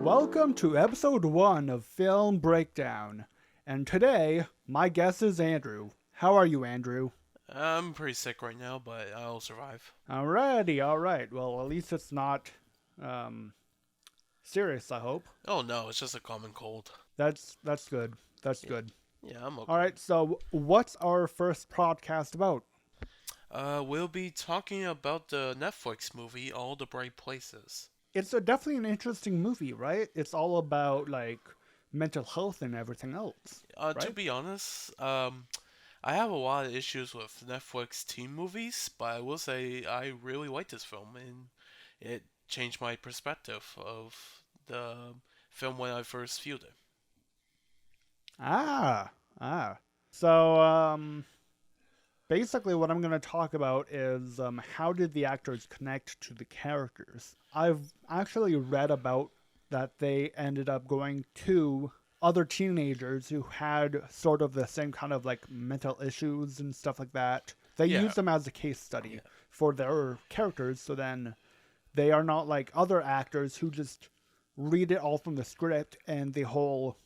Welcome to episode 1 of Film Breakdown. And today, my guest is Andrew. How are you, Andrew? I'm pretty sick right now, but I'll survive. Alrighty, alright. Well, at least it's not um, serious, I hope. Oh no, it's just a common cold. That's good. That's Yeah, good. yeah, I'm okay. Alright, so what's our first podcast about? We'll be talking about the Netflix movie All the Bright Places. It's definitely an interesting movie, right? It's all about, like, mental health and everything else, To right? be honest, I have a lot of issues with Netflix teen movies, but I will say I really like this film, and it changed my perspective of the film when I first viewed it. Ah, So, basically, what I'm going to talk about is how did the actors connect to the characters. I've actually read about that they ended up going to other teenagers who had sort of the same kind of like mental issues and stuff like that. They Yeah, used them as a case study yeah, for their characters, so then they are not like other actors who just read it all from the script and the whole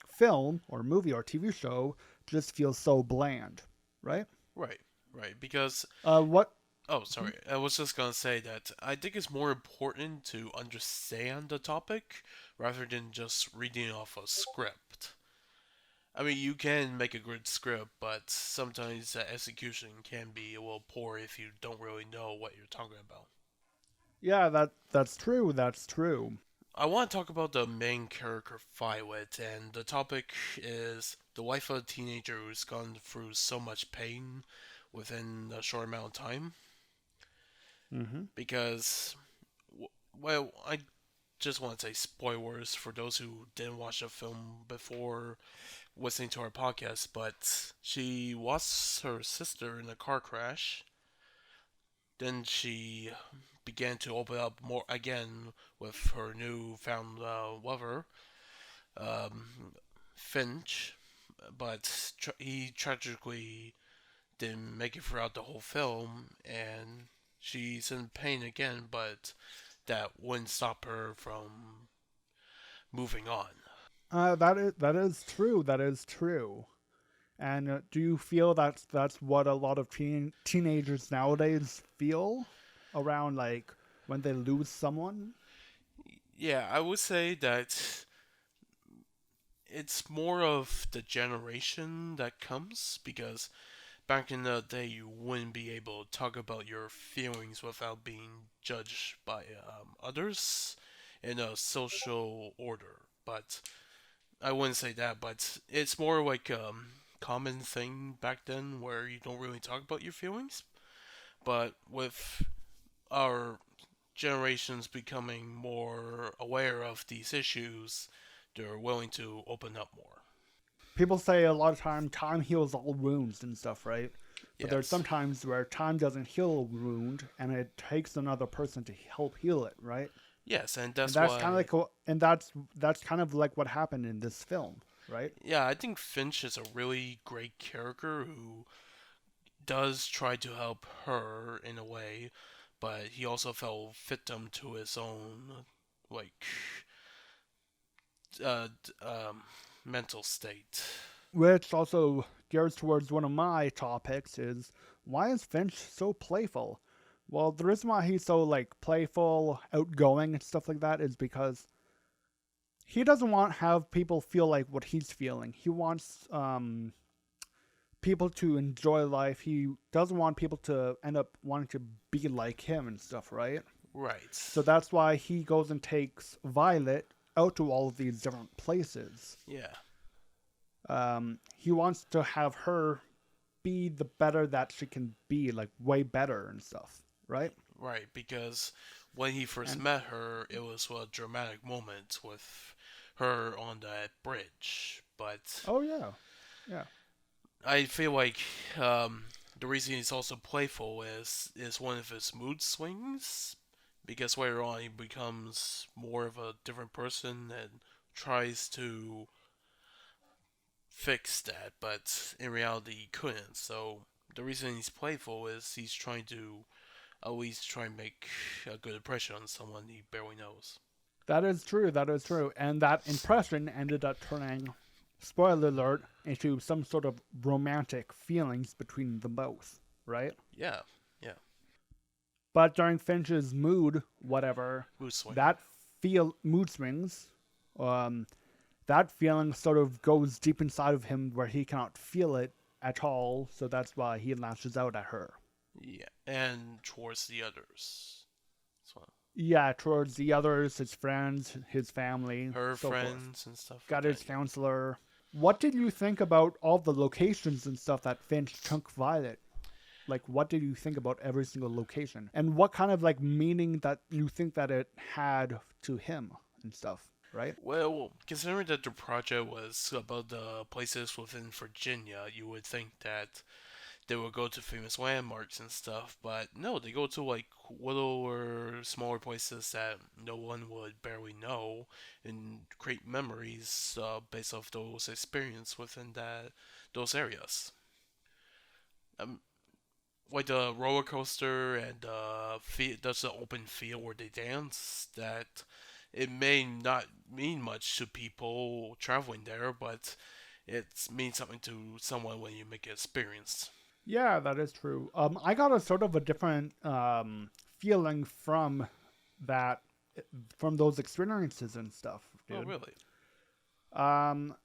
film or movie or TV show just feels so bland, right? right, right. Because What? Oh, sorry. I was just gonna say that I think it's more important to understand the topic rather than just reading off a script. I mean, you can make a good script, but sometimes the execution can be a little poor if you don't really know what you're talking about. Yeah, that's true. That's true. I want to talk about the main character, Violet, and the topic is the wife of a teenager who's gone through so much pain within a short amount of time. Mm-hmm. Because, well, I just want to say spoilers for those who didn't watch the film before listening to our podcast, but she lost her sister in a car crash. Then she began to open up more again with her newfound lover, um, Finch, but he tragically didn't make it throughout the whole film, and she's in pain again, but that wouldn't stop her from moving on. That is true. That is true. And do you feel that's what a lot of teenagers nowadays feel around like when they lose someone? Yeah, I would say that it's more of the generation that comes because back in the day you wouldn't be able to talk about your feelings without being judged by others in a social order. But I wouldn't say that, but it's more like common thing back then where you don't really talk about your feelings. But with our generations becoming more aware of these issues, they're willing to open up more. People say a lot of time heals all wounds and stuff, right? But there's Yes. some times where time doesn't heal a wound, and it takes another person to help heal it, right? Yes, and And that's that's kind of why. like, and that's kind of like what happened in this film, right? Yeah, I think Finch is a really great character who does try to help her in a way, but he also fell victim to his own like uh, mental state. Which also gears towards one of my topics is why is Finch so playful? Well, the reason why he's so like playful, outgoing, and stuff like that is because he doesn't want to have people feel like what he's feeling. He wants people to enjoy life. He doesn't want people to end up wanting to be like him and stuff, right? Right. So that's why he goes and takes Violet out to all of these different places. Yeah. He wants to have her be the better that she can be, like way better and stuff, right? Right. Because when he first And met her, it was a dramatic moment with her on that bridge. But oh yeah, yeah, I feel like the reason he's also playful is one of his mood swings, because later on he becomes more of a different person and tries to fix that, but in reality he couldn't. So the reason he's playful is he's trying to at least try and make a good impression on someone he barely knows. That is true. That is true. And that impression ended up turning, spoiler alert, into some sort of romantic feelings between them both, right? Yeah, yeah. But during Finch's mood, whatever, Mood swing. that mood swings, um, that feeling sort of goes deep inside of him where he cannot feel it at all. So that's why he lashes out at her. Yeah, and towards the others. So, Yeah, towards the others, his friends, his family, her so friends forth. and stuff like Guidance that. counselor. What did you think about all the locations and stuff that Finch took Violet? Like, what did you think about every single location? And what kind of, like, meaning that you think that it had to him and stuff, right? Well, considering that the project was about the places within Virginia, you would think that they would go to famous landmarks and stuff, but no, they go to like littler, smaller places that no one would barely know and create memories based off those experiences within those areas. Um, like the roller coaster and that's the open field where they dance. That it may not mean much to people traveling there, but it means something to someone when you make it experience. Yeah, that is true. I got a sort of a different feeling that, from those experiences and stuff, Oh, dude. really? Um,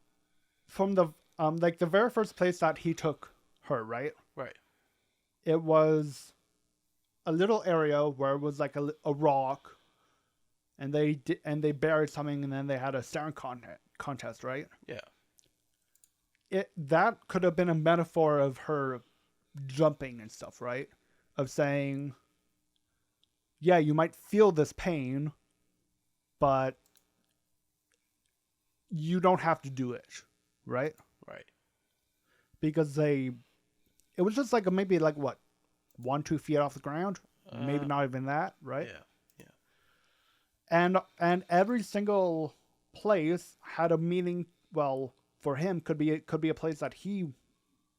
from the like the very first place that he took her, right? Right. It was a little area where it was like a rock, and they buried something, and then they had a staring contest, right? Yeah. That could have been a metaphor of her jumping and stuff, right? Of saying, yeah, you might feel this pain, but you don't have to do it, right? Right. Because it was just like maybe like what, 1-2 feet off the ground, maybe Uh. not even that, right? Yeah. Yeah. And every single place had a meaning. Well, for him, could be a place that he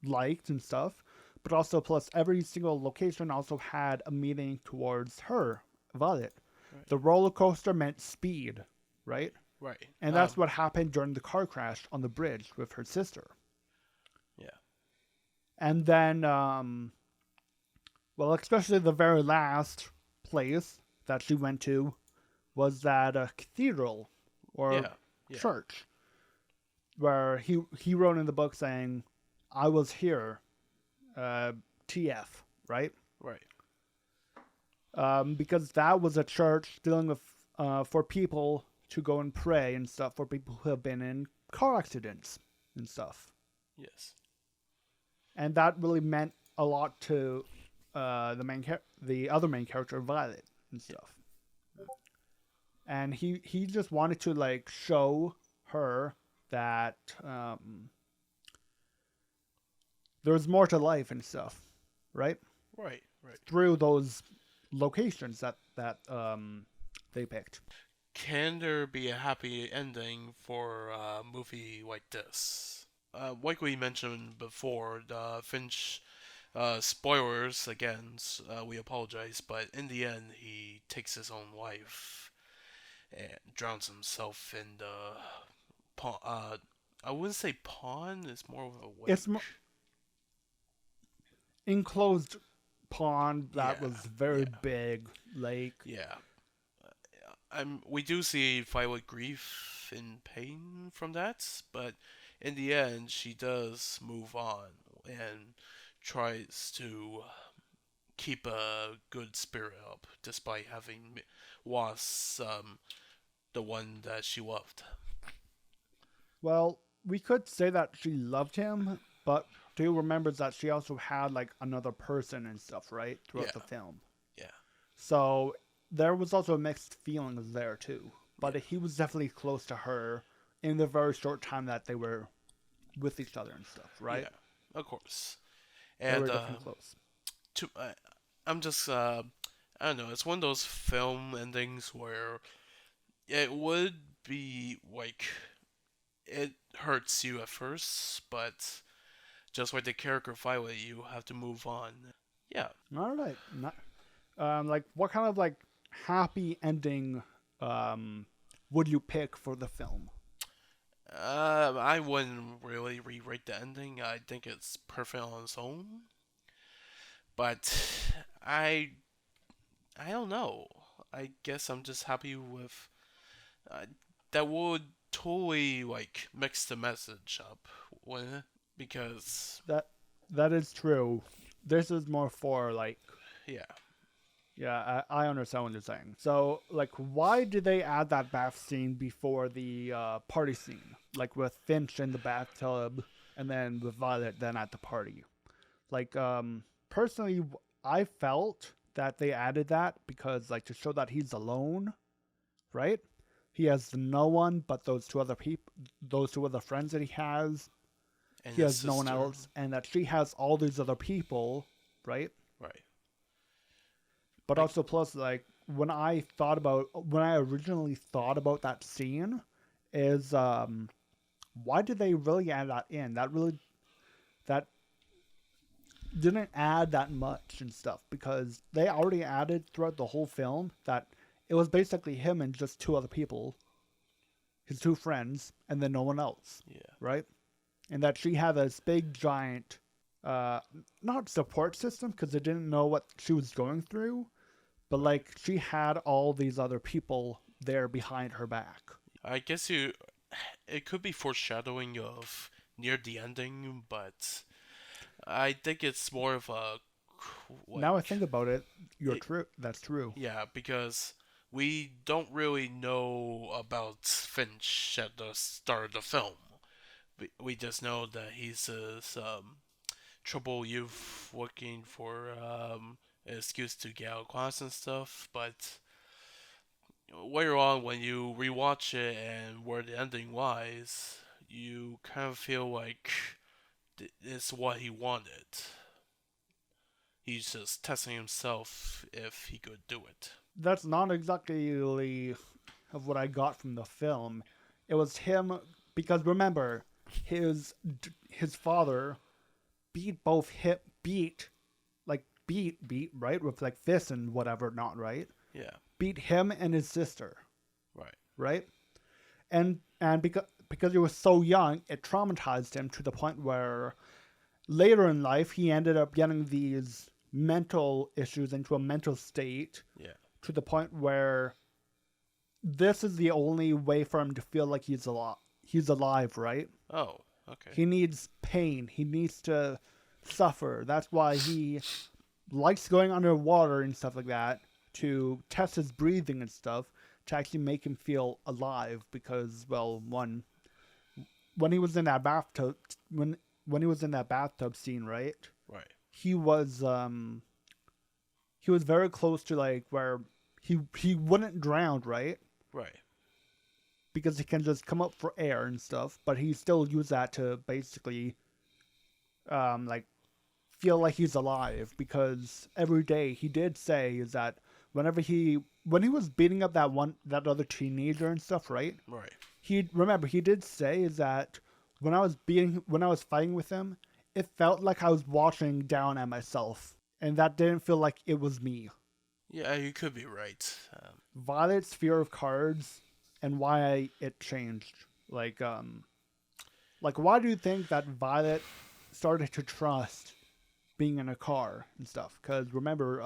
liked and stuff, but also plus every single location also had a meaning towards her, Violet. Right. The roller coaster meant speed, right? Right. And that's what happened during the car crash on the bridge with her sister. Yeah. And then, well, especially the very last place that she went to was that cathedral or Yeah. Yeah. church, where he wrote in the book saying, "I was here, TF," right? Right. Because that was a church dealing with for people to go and pray and stuff for people who have been in car accidents and stuff. Yes. And that really meant a lot to the other main character, Violet, and stuff. And he just wanted to like show her that there's more to life and stuff, right? Right. Right. Through those locations that they picked. Can there be a happy ending for a movie like this? Like we mentioned before, the Finch spoilers again. We apologize, but in the end, he takes his own life and drowns himself in the pond. I wouldn't say pond; it's more of a lake. It's enclosed pond that Yeah, was very yeah, big lake. yeah. We do see Violet grief and pain from that, but in the end, she does move on and tries to keep a good spirit up despite having lost the one that she loved. Well, we could say that she loved him, but do remember that she also had like another person and stuff, right, throughout Yeah, the film. yeah, So there was also mixed feelings there too. But yeah, he was definitely close to her in the very short time that they were with each other and stuff, right? yeah. Of course. They were And definitely close. to I'm just I don't know. It's one of those film endings where it would be like it hurts you at first, but just like the character Violet, you have to move on. Yeah. All right. Not, like what kind of like happy ending would you pick for the film? I wouldn't really rewrite the ending. I think it's perfect on its own. But I I don't know. I guess I'm just happy with uh, that would totally like mix the message up, wouldn't it? Because That that is true. This is more for like, yeah, yeah, I understand what you're saying. So like, why did they add that bath scene before the party scene? Like with Finch in the bathtub, and then with Violet then at the party. Like personally, I felt that they added that because like to show that he's alone, right? He has no one but those two other people, those two other friends that he has. and He his has no one sister, else, and that she has all these other people, right? right? But Like, also plus like when I originally thought about that scene is why did they really add that in? That didn't add that much and stuff because they already added throughout the whole film that it was basically him and just two other people, his two friends, and then no one else, yeah, right? And that she had this big giant, uh, not support system because they didn't know what she was going through, but right. like she had all these other people there behind her back. I guess you. It could be foreshadowing of near the ending, but I think it's more of a Now I like think about it, you're it, true. That's true. yeah, because we don't really know about Finch at the start of the film. We just know that he's a troubled youth looking for an excuse to get out of class and stuff. But later on, when you rewatch it and where the ending lies, you kind of feel like it's what he wanted. He's just testing himself if he could do it. That's not exactly of what I got from the film. It was him because remember his his father beat both hip beat right with like fists and whatever not right Yeah, beat him and his sister right, right and because he was so young it traumatized him to the point where later in life he ended up getting these mental issues into a mental state yeah. to the point where this is the only way for him to feel like he's alive, right? Oh, okay. He needs pain. He needs to suffer. That's why he likes going underwater and stuff like that to test his breathing and stuff to actually make him feel alive because well, one when he was in that bathtub when he was in that bathtub scene, right? Right, He was he was very close to like where he wouldn't drown, right? right, Because he can just come up for air and stuff, but he still used that to basically like feel like he's alive because every day he did say is that when he was beating up that other teenager and stuff, right? right. He did say is that when I was fighting with him, it felt like I was watching down at myself, and that didn't feel like it was me. Yeah, you could be right. Violet's fear of cards and why it changed. Like why do you think that Violet started to trust being in a car and stuff? Because remember,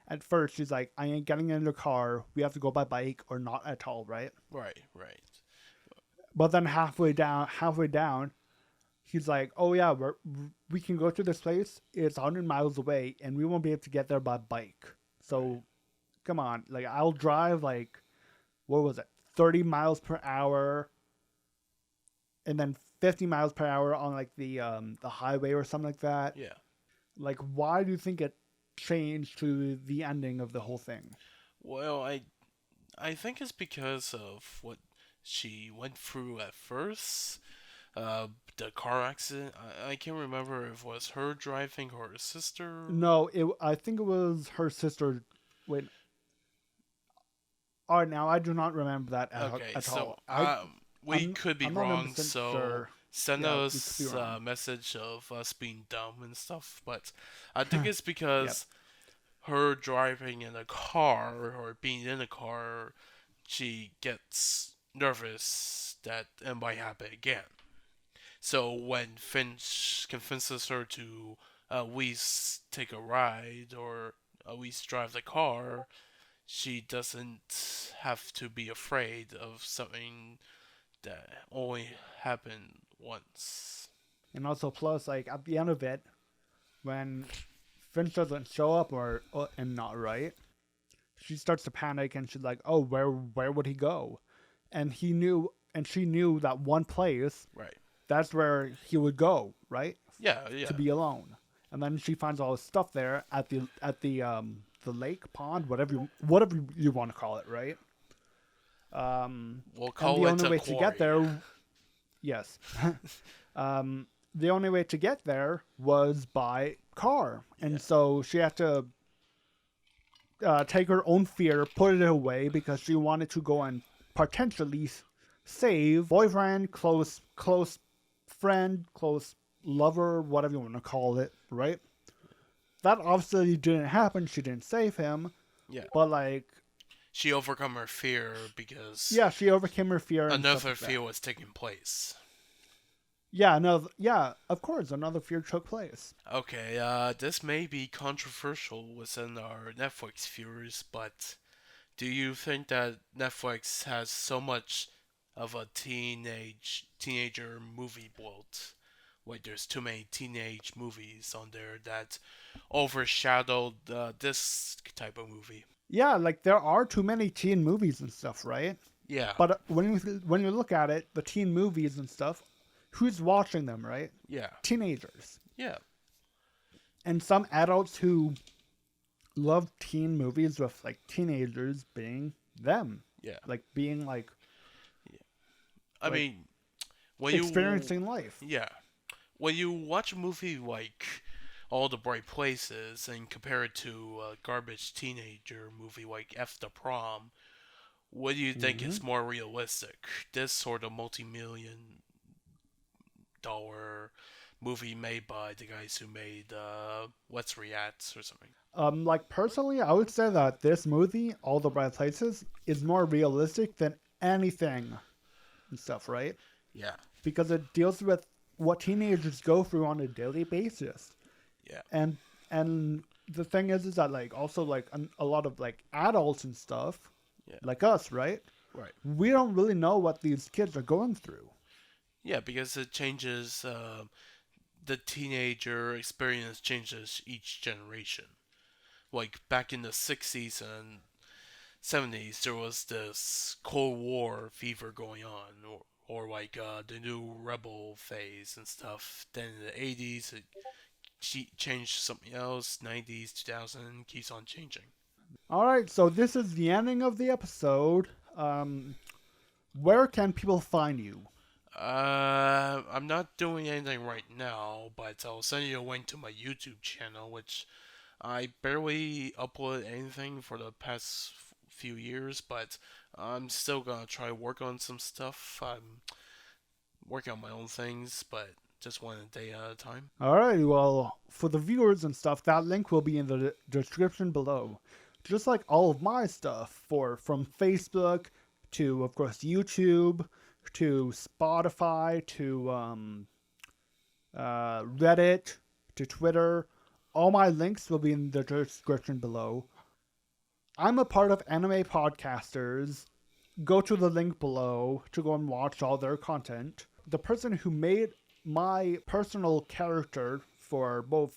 at first she's like, I ain't getting in the car. We have to go by bike or not at all, right? Right, right. But then halfway down, he's like, oh yeah, we can go to this place. It's 100 miles away, and we won't be able to get there by bike. So, come on, like I'll drive like, what was it, 30 miles per hour, and then 50 miles per hour on like the highway or something like that. Yeah. Like, why do you think it changed to the ending of the whole thing? Well, I think it's because of what she went through at first. Uh, the car accident. I can't remember if it was her driving or her sister. No, I think it was her sister. Wait, all right, now I do not remember that Okay, at so all. we could be I'm not wrong. 100% So sure. send Yeah, we could be us a wrong. message of us being dumb and stuff. But I think it's Yep. because her driving in a car or being in a car she gets nervous that it might happen again. So when Finch convinces her to at least take a ride or at least drive the car, she doesn't have to be afraid of something that only happened once. And also, plus, like, at the end of it, when Finch doesn't show up and not right, she starts to panic and she's like, "Oh, where would he go?" And she knew that one place, Right. that's where he would go, right? Yeah, yeah. To be alone. And then she finds all his stuff there at the lake, pond, whatever you want to call it, right? We'll And call the it only a way quarry. to get there, yes, the only way to get there was by car, and Yeah. so she had to take her own fear, put it away because she wanted to go and potentially save boyfriend, close friend, close lover, whatever you want to call it, right? That obviously didn't happen. She didn't save him, Yeah. but like, She overcome her fear because yeah, she overcame her fear. And stuff another like that. fear was taking place. Yeah, no, yeah, of course, another fear took place. Okay, this may be controversial within our Netflix viewers, but do you think that Netflix has so much of a teenager movie bloat? Like there's too many teenage movies on there that overshadowed this type of movie. Yeah, like there are too many teen movies and stuff, right? Yeah, But when you look at it, the teen movies and stuff, who's watching them, right? yeah, Teenagers. yeah, And some adults who love teen movies with like teenagers being them. yeah. Like being like I Like, mean, when experiencing life. yeah, when you watch a movie like All the Bright Places and compare it to a garbage teenager movie like F the Prom, what do you think Mm-hmm. is more realistic? This sort of multi-million dollar movie made by the guys who made Let's React or something. Like personally, I would say that this movie, All the Bright Places, is more realistic than anything and stuff, right? Yeah, Because it deals with what teenagers go through on a daily basis. yeah, And the thing is that like also like a lot of like adults and stuff, yeah, like us, right? right. We don't really know what these kids are going through. Yeah, because it changes. The teenager experience changes each generation. Like back in the 60s and 70s, there was this Cold War fever going on, or like the new rebel phase and stuff. Then in the 80s, it changed to something else. 90s, 2000 keeps on changing. All right, so this is the ending of the episode. Where can people find you? I'm not doing anything right now, but I'll send you a link to my YouTube channel, which I barely upload anything for the past few years, but I'm still gonna try to work on some stuff. I'm working on my own things, but just one day at a time. All right, well, for the viewers and stuff, that link will be in the description below. Just like all of my stuff, from Facebook to, of course, YouTube to Spotify to Reddit to Twitter. All my links will be in the description below. I'm a part of Anime Podcasters. Go to the link below to go and watch all their content. The person who made my personal character for both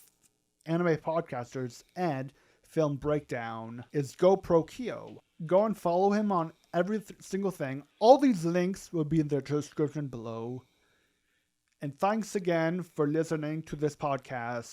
Anime Podcasters and Film Breakdown is GoPro Kyo. Go and follow him on every single thing. All these links will be in the description below. And thanks again for listening to this podcast.